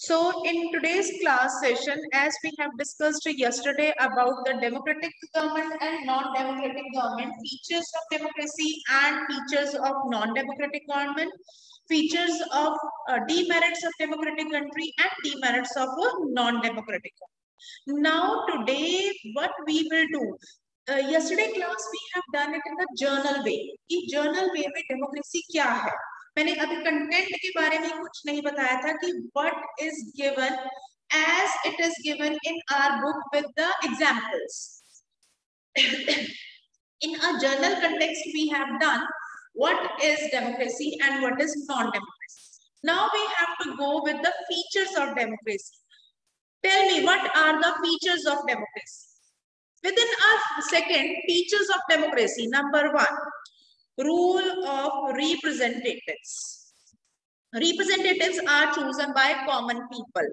So in today's class session, as we have discussed yesterday about the democratic government and non-democratic government, features of democracy and features of non-democratic government, features of demerits of democratic country and demerits of a non-democratic country. Now today what we will do, yesterday class we have done it in the journal way. कि journal way में democracy क्या है? मैंने अभी content के बारे में कुछ नहीं बताया था कि what is given as it is given in our book with the examples. In a journal context, we have done what is democracy and what is non-democracy. Now we have to go with the features of democracy. Tell me, what are the features of democracy? Within a second, features of democracy. Number one, rule of representatives. Representatives are chosen by common people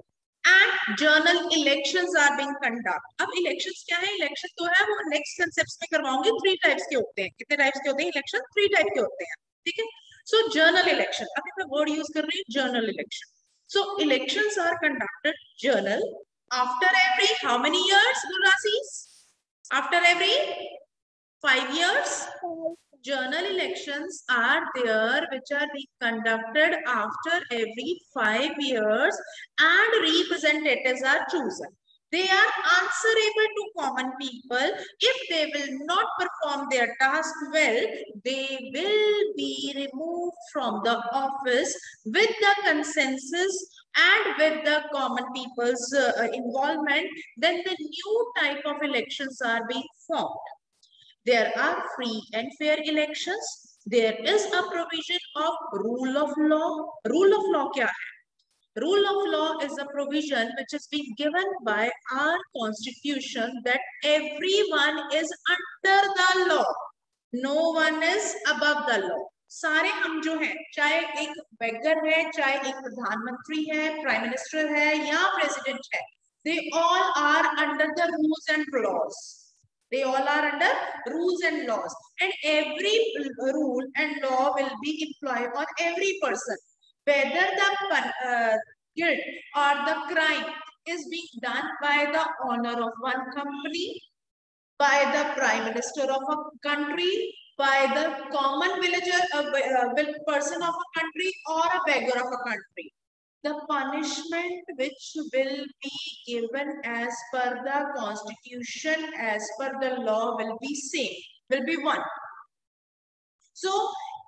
and journal elections are being conducted. अब elections क्या है? Election तो है वो next concepts में करवाऊंगी. 3 types के होते हैं. कितने types के होते हैं? Election 3 type के होते हैं. ठीक है? So journal election. अभी मैं word use कर रही हूँ journal election. So elections are conducted journal after every how many years, Gulrasis? After every 5 years. Journal elections are there which are being conducted after every 5 years and representatives are chosen. They are answerable to common people. If they will not perform their task well, they will be removed from the office with the consensus and with the common people's involvement. Then the new type of elections are being formed. There are free and fair elections. There is a provision of rule of law. Rule of law क्या है? Rule of law is a provision which is being given by our constitution that everyone is under the law. No one is above the law. सारे हम जो हैं, चाहे एक beggar है, चाहे एक प्रधानमंत्री है, प्राइम मिनिस्टर है या प्रेसिडेंट है, they all are under the rules and laws. They all are under rules and laws, and every rule and law will be employed on every person, whether the guilt or the crime is being done by the owner of one company, by the prime minister of a country, by the common villager, person of a country, or a beggar of a country. The punishment which will be given as per the constitution, as per the law, will be same, will be one. So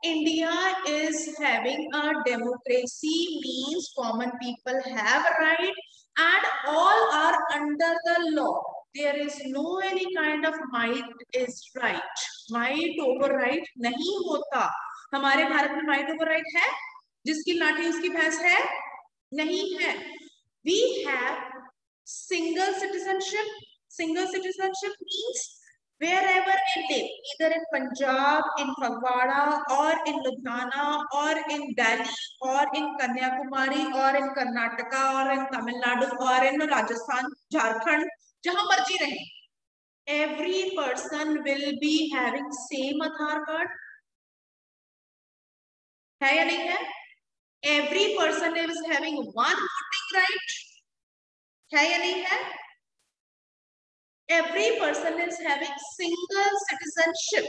India is having a democracy, means common people have a right and all are under the law. There is no any kind of might is right. Might over right नहीं होता. हमारे भारत में might over right है? जिसकी लाठी उसकी भैंस है? नहीं है. We have single citizenship. Single citizenship means wherever we live, either in Punjab, in Fagwada, or in Ludhiana, or in Delhi, or in Kanyakumari, or in Karnataka, or in Tamil Nadu, or in Rajasthan, Jharkhand, जहां मर्जी रहे, every person will be having same Aadhaar card. है या नहीं है? Every person is having one voting right. है या नहीं है? Every person is having single citizenship.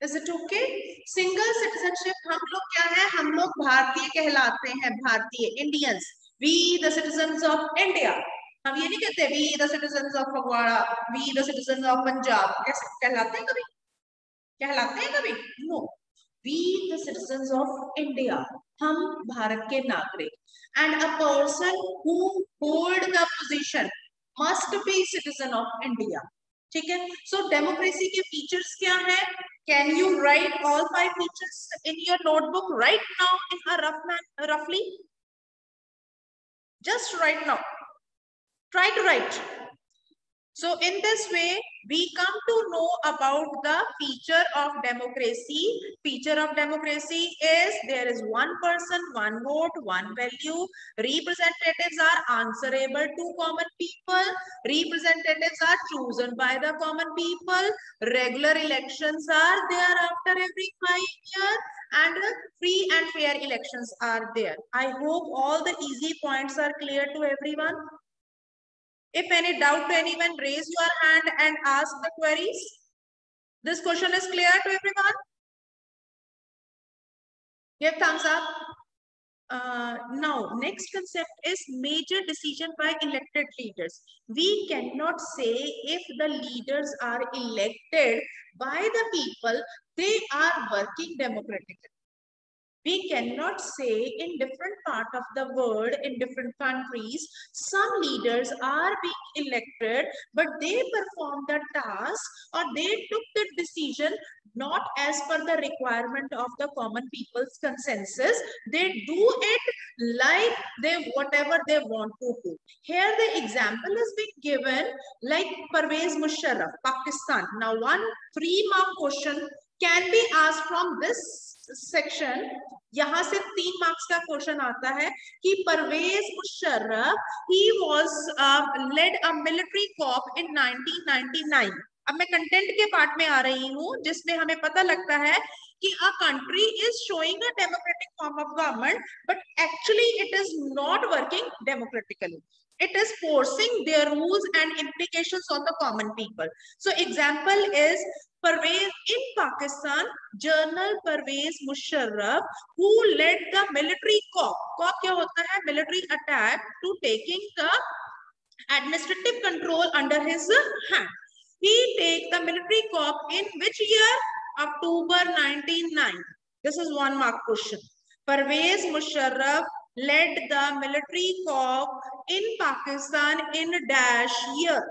Is it okay? Single citizenship हम लोग क्या है? हम लोग भारतीय कहलाते हैं, भारतीय, Indians. We the citizens of India. हम ये नहीं कहते we the citizens of Fagwada, we the citizens of Punjab. कैसे कहलाते हैं कभी? कहलाते हैं कभी? No. We the citizens of India. हम भारत के नागरिक. And a person who hold the position must be citizen of India. ठीक है? So democracy के features क्या है? Can you write all 5 features in your notebook right now in a roughly? Just right now. Try to write. So in this way, we come to know about the feature of democracy. Feature of democracy is there is one person, one vote, one value. Representatives are answerable to common people. Representatives are chosen by the common people. Regular elections are there after every 5 years, and free and fair elections are there. I hope all the easy points are clear to everyone. If any doubt to anyone, raise your hand and ask the queries. This question is clear to everyone? Give thumbs up. Now, next concept is major decision by elected leaders. We cannot say if the leaders are elected by the people, they are working democratically. We cannot say in different part of the world, in different countries, some leaders are being elected, but they perform the task or they took the decision not as per the requirement of the common people's consensus. They do it like they whatever they want to do. Here the example is being given like Pervez Musharraf, Pakistan. Now one 3-mark question can be asked from this section. यहां से 3 marks का question आता है कि Parvez Musharraf he was led a military coup in 1999. अब मैं content के part में आ रही हूं जिसमें हमें पता लगता है कि a country is showing a democratic form of government, but actually it is not working democratically. It is forcing their rules and implications on the common people. So example is Pervez in Pakistan, General Pervez Musharraf, who led the military coup. Coup क्या होता है? Military attack to taking the administrative control under his hand. He take the military coup in which year? October 1999. This is 1 mark question. Pervez Musharraf led the military coup in Pakistan in dash year.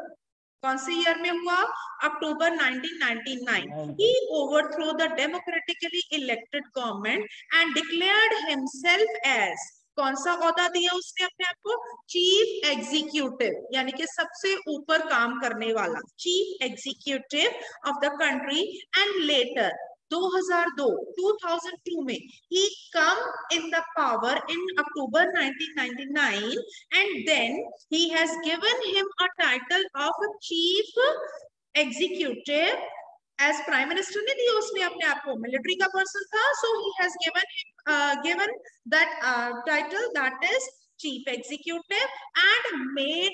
कौन से year में हुआ? अक्टूबर 1999. He overthrew the democratically elected government and declared himself as, कौन सा ओहदा दिया उसने अपने आप को? चीफ एग्जीक्यूटिव, यानी कि सबसे ऊपर काम करने वाला, chief executive of the country. And later 2002 में he come in the power in October 1999, and then he has given him a title of chief executive. as prime minister ने दिया उसने अपने आप को, मिलिट्री का पर्सन था, so he has given that title, that is chief executive, and made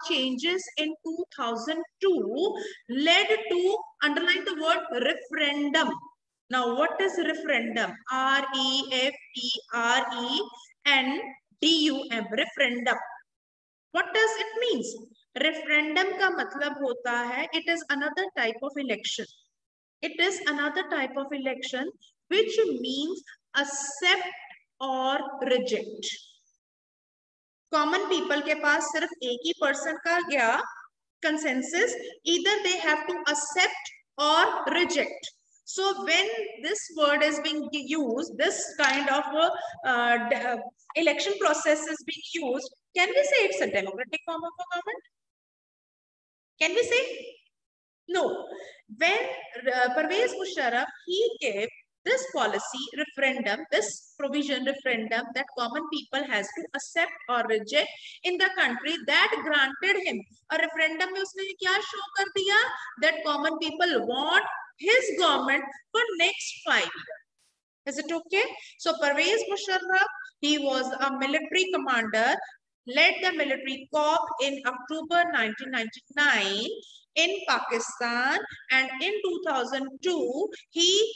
changes in 2002 led to, underline the word referendum. Now, what is referendum? R-E-F-E-R-E-N-D-U-M, referendum. What does it mean? Referendum का मतलब होता है, it is another type of election. It is another type of election which means accept or reject. Common people के पास सिर्फ एक ही person का गया consensus, either they have to accept or reject. So when this word is being used, this kind of election process is being used, can we say it's a democratic form of a government? Can we say? No. When Pervez Musharraf, he gave this policy, referendum, this provision referendum, that common people has to accept or reject in the country, that granted him a referendum में उसने क्या show कर दिया? That common people want his government for next 5 years. Is it okay? So Pervez Musharraf, he was a military commander, led the military coup in October 1999 in Pakistan, and in 2002 he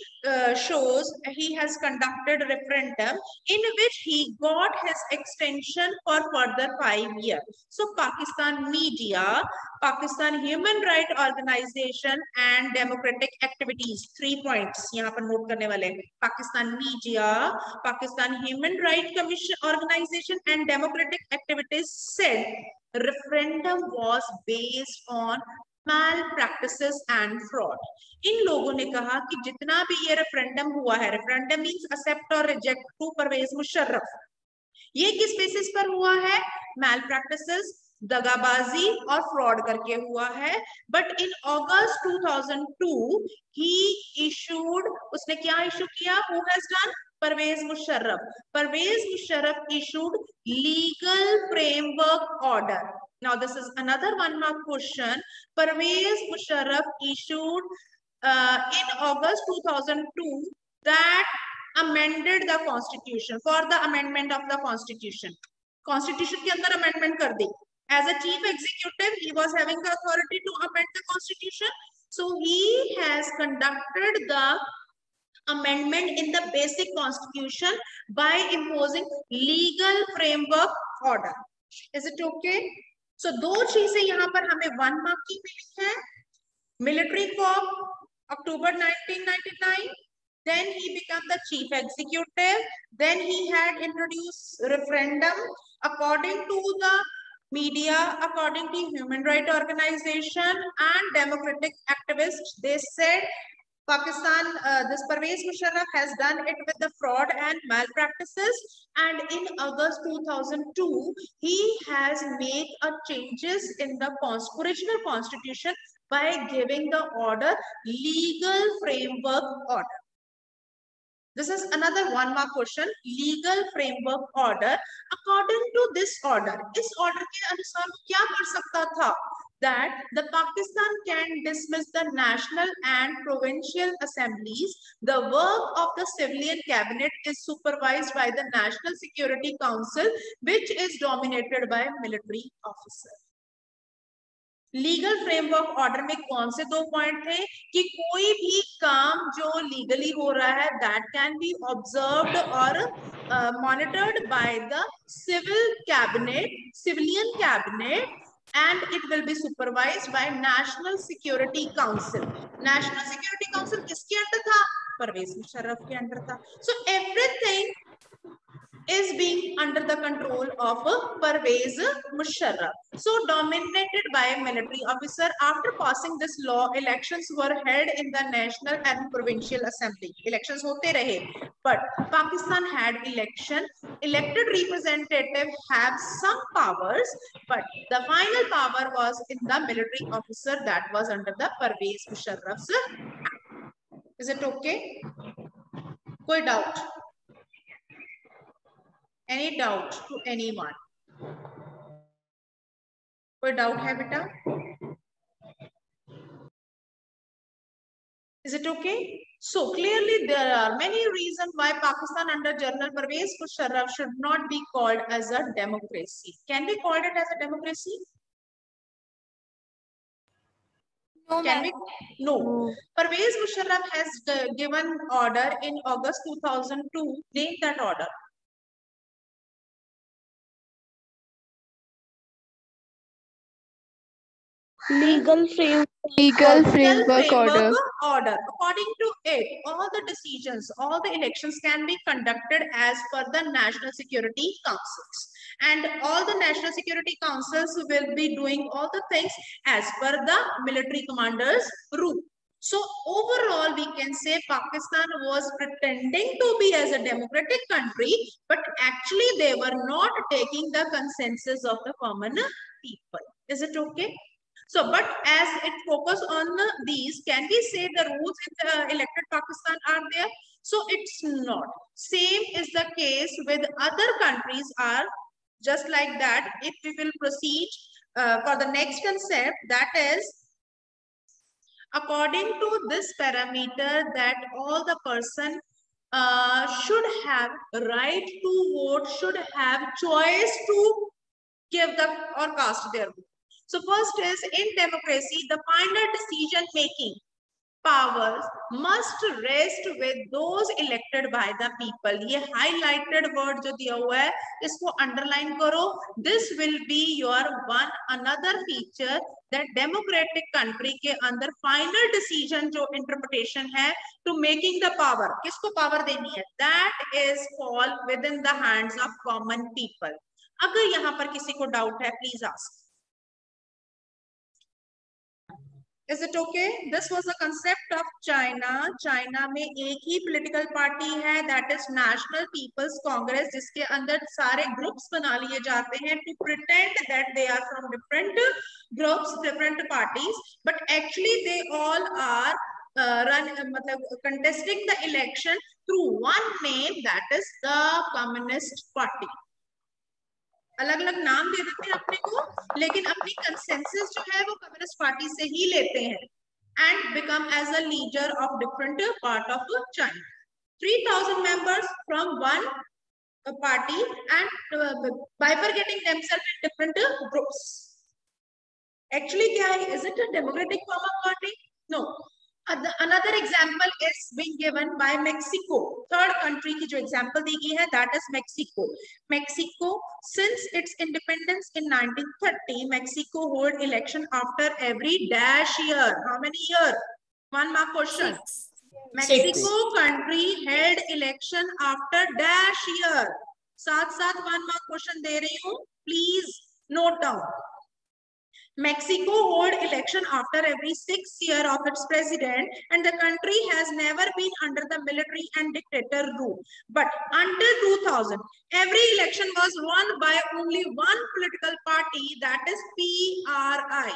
has conducted a referendum in which he got his extension for further 5 years. So Pakistan media, Pakistan human rights organization and democratic activities, 3 points यहाँ पर note करने वाले. Pakistan media, Pakistan human rights commission organization and democratic activities said referendum was based on malpractices and fraud. इन लोगों ने कहा कि जितना भी ये रेफरेंडम हुआ है, रेफरेंडम मींस एक्सेप्ट और रिजेक्ट टू परवेज मुशर्रफ, ये किस बेसिस पर हुआ है? मैल प्रैक्टिसेस, दगाबाजी और फ्रॉड करके हुआ है। But in August 2002 he issued, उसने क्या इशू किया? Who has done? Pervez Musharraf. Pervez Musharraf issued legal framework order. Now this is another one mark question. Pervez Musharraf issued in August 2002 that amended the constitution, for the amendment of the constitution. Constitution के अंदर amendment कर दी. As a chief executive, he was having the authority to amend the constitution. So he has conducted the amendment in the basic constitution by imposing legal framework order. Is it okay? So दो चीजें यहाँ पर हमें 1 mark की मिली है. Military coup, October 1999. Then he became the chief executive. Then he had introduced referendum. According to the media, according to human rights organization and democratic activists, they said Pakistan, this Pervez Musharraf has done it with the fraud and malpractices. And in August 2002, he has made a changes in the original constitution by giving the order legal framework order. This is another 1 mark question. Legal framework order. According to this order, इस order के अनुसार क्या कर सकता था? That the Pakistan can dismiss the national and provincial assemblies. The work of the civilian cabinet is supervised by the National Security Council, which is dominated by military officers. Legal framework order में कौन से 2 point थे? कि कोई भी काम जो legally हो रहा है दैट कैन बी ऑब्जर्व्ड और monitored by the civil cabinet, civilian cabinet, and it will be supervised by National Security Council. National Security Council किसके अंडर था? परवेज मुशर्रफ के अंडर था. So everything is being under the control of Pervez Musharraf. So dominated by military officer. After passing this law, elections were held in the National and Provincial Assembly. Elections होते रहे, but Pakistan had election. Elected representatives have some powers, but the final power was in the military officer that was under the Pervez Musharraf's hand. Is it okay? कोई doubt? Any doubt to anyone? कोई doubt है बेटा? Is it okay? So clearly there are many reasons why Pakistan under General Pervez Musharraf should not be called as a democracy. Can we call it as a democracy? No, Can we? No. Pervez Musharraf has given order in August 2002. Name that order. legal framework order. According to it, all the decisions, all the elections can be conducted as per the National Security Councils, and all the National Security Councils will be doing all the things as per the military commander's rule. So overall, we can say Pakistan was pretending to be as a democratic country, but actually they were not taking the consensus of the common people. Is it okay? So, but as it focus on these, can we say the rules in the elected Pakistan are there? So it's not. Same is the case with other countries are just like that. If we will proceed for the next concept, that is, according to this parameter, that all the person should have right to vote, should have choice to give the or cast their vote. So first is, in democracy, the final decision-making powers must rest with those elected by the people. ये highlighted word जो दिया हुआ है, इसको underline करो. This will be your another feature that democratic country के अंदर final decision जो interpretation है to making the power, किसको power देनी है? That is fall within the hands of common people. अगर यहाँ पर किसी को doubt है, please ask. Is it okay? This was the concept of China. China में एक ही political party है, that is National People's Congress, जिसके अंदर सारे groups बना लिए जाते हैं to pretend that they are from different groups, different parties, but actually they all are मतलब contesting the election through one name, that is the Communist Party. अलग अलग नाम दे देते हैं अपने को, लेकिन अपनी कंसेंसस जो है वो कम्युनिस्ट पार्टी से ही लेते हैं and become as a leader of different part of China. 3000 members from one party and bifurcating themselves in different groups. Actually क्या है? Is it a democratic form of party? No. Another example is being given by Mexico. Third country की जो example दी गई है, that is Mexico. Mexico, since its independence in 1930, Mexico hold election after every dash year. How many year? 1 mark question. 6. Mexico country held election after dash year. साथ 1 mark question दे रही हूँ. Please note down. Mexico hold election after every 6 years of its president, and the country has never been under the military and dictator rule. But until 2000, every election was won by only one political party, that is PRI.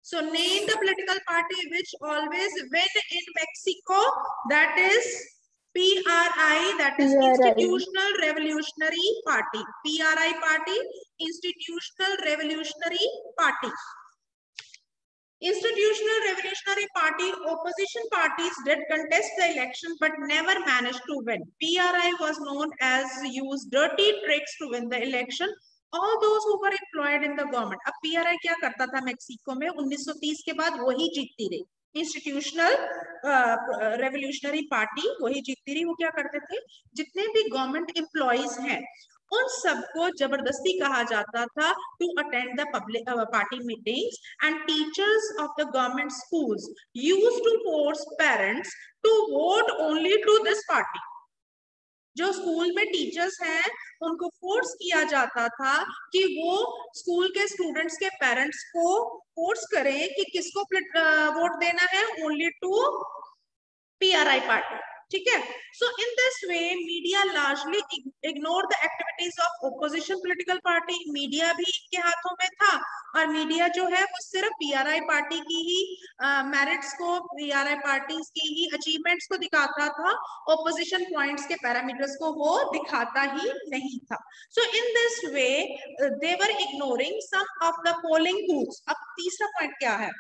So name the political party which always win in Mexico. That is PRI, that is Institutional Revolutionary Party. PRI party, Institutional Revolutionary Party. Institutional Revolutionary Party opposition parties did contest the election but never managed to win. PRI was known as use dirty tricks to win the election. All those who were employed in the government. अब PRI क्या करता था Mexico में? 1930 के बाद वही जीतती रही. इंस्टीट्यूशनल रेवोल्यूशनरी पार्टी वही जीतती रही. वो क्या करते थे? जितने भी गवर्नमेंट एम्प्लॉइज हैं उन सबको जबरदस्ती कहा जाता था to attend the public party meetings, and teachers of the government schools used to force parents to vote only to this party. जो स्कूल में टीचर्स हैं उनको फोर्स किया जाता था कि वो स्कूल के स्टूडेंट्स के पेरेंट्स को फोर्स करें कि किसको वोट देना है, ओनली टू PRI पार्टी. ठीक है. So in this way media largely ignore the activities of opposition political party. Media भी इनके हाथों में था और मीडिया जो है वो सिर्फ PRI पार्टी की ही मेरिट्स को, PRI पार्टीज की ही अचीवमेंट्स को दिखाता था. ऑपोजिशन पॉइंट्स के पैरामीटर्स को वो दिखाता ही नहीं था. So in this way they were ignoring some of the polling booths. अब तीसरा पॉइंट क्या है?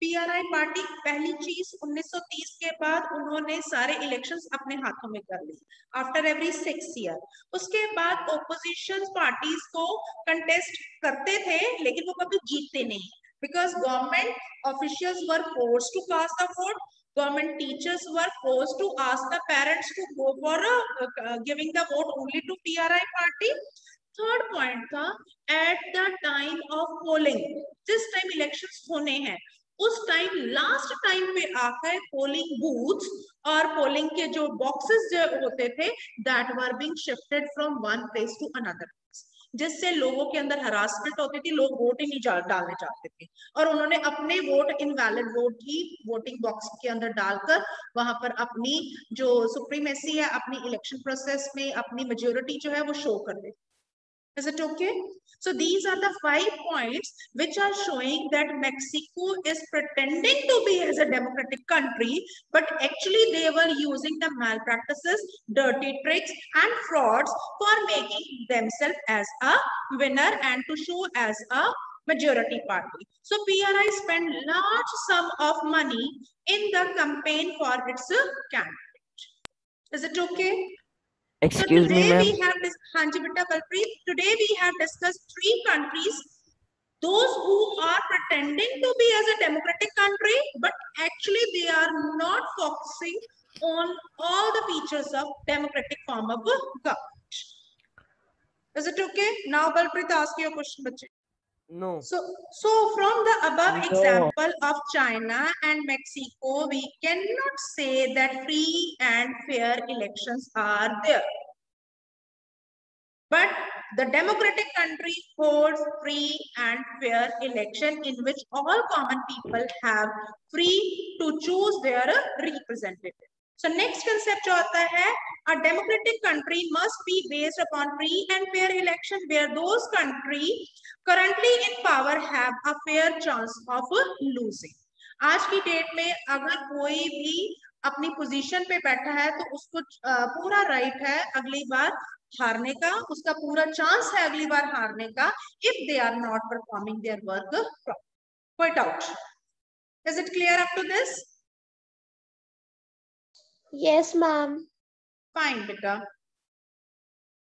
PRI पार्टी पहली चीज 1930 के बाद उन्होंने सारे इलेक्शंस अपने हाथों में कर ली आफ्टर एवरी 6 ईयर. उसके बाद ओपोजिशन पार्टीज को कंटेस्ट करते थे लेकिन वो कभी जीतते नहीं, because government officials were forced to cast the vote. Government teachers were forced to ask the parents to go for giving the vote only to PRI party. Third point था at the time of polling. जिस time elections होने हैं उस time last time पे आकर polling booths और polling के जो बॉक्सेस जो होते थे that were being shifted from one place to another, जिससे लोगों के अंदर हरासमेंट होती थी. लोग वोट ही नहीं डालने चाहते थे और उन्होंने अपने वोट इनवैलिड वोट ही वोटिंग बॉक्स के अंदर डालकर वहां पर अपनी जो सुप्रीमेसी है अपनी इलेक्शन प्रोसेस में अपनी मेजोरिटी जो है वो शो कर दी. Is it okay? So these are the 5 points which are showing that Mexico is pretending to be as a democratic country, but actually they were using the malpractices, dirty tricks and frauds for making themselves as a winner and to show as a majority party. So PRI spent large sum of money in the campaign for its candidate. Is it okay? Excuse me, ma'am. Today we have discussed 3 countries, those who are pretending to be as a democratic country, but actually they are not focusing on all the features of democratic form of government. Is it okay? Now, Balpreet, ask your question, bache. No. So from the above example of China and Mexico, we cannot say that free and fair elections are there. But The democratic country holds free and fair election in which all common people have free to choose their representative. So next concept जो आता है, a democratic country must be based upon free and fair election where those country currently in power have a fair chance of losing. आज की date में अगर कोई भी अपनी पोजीशन पे बैठा है तो उसको पूरा राइट है अगली बार हारने का, उसका पूरा चांस है अगली बार हारने का, if they are not performing their work properly. Quite out. Is it clear up to this? Yes, ma'am. Fine, beta.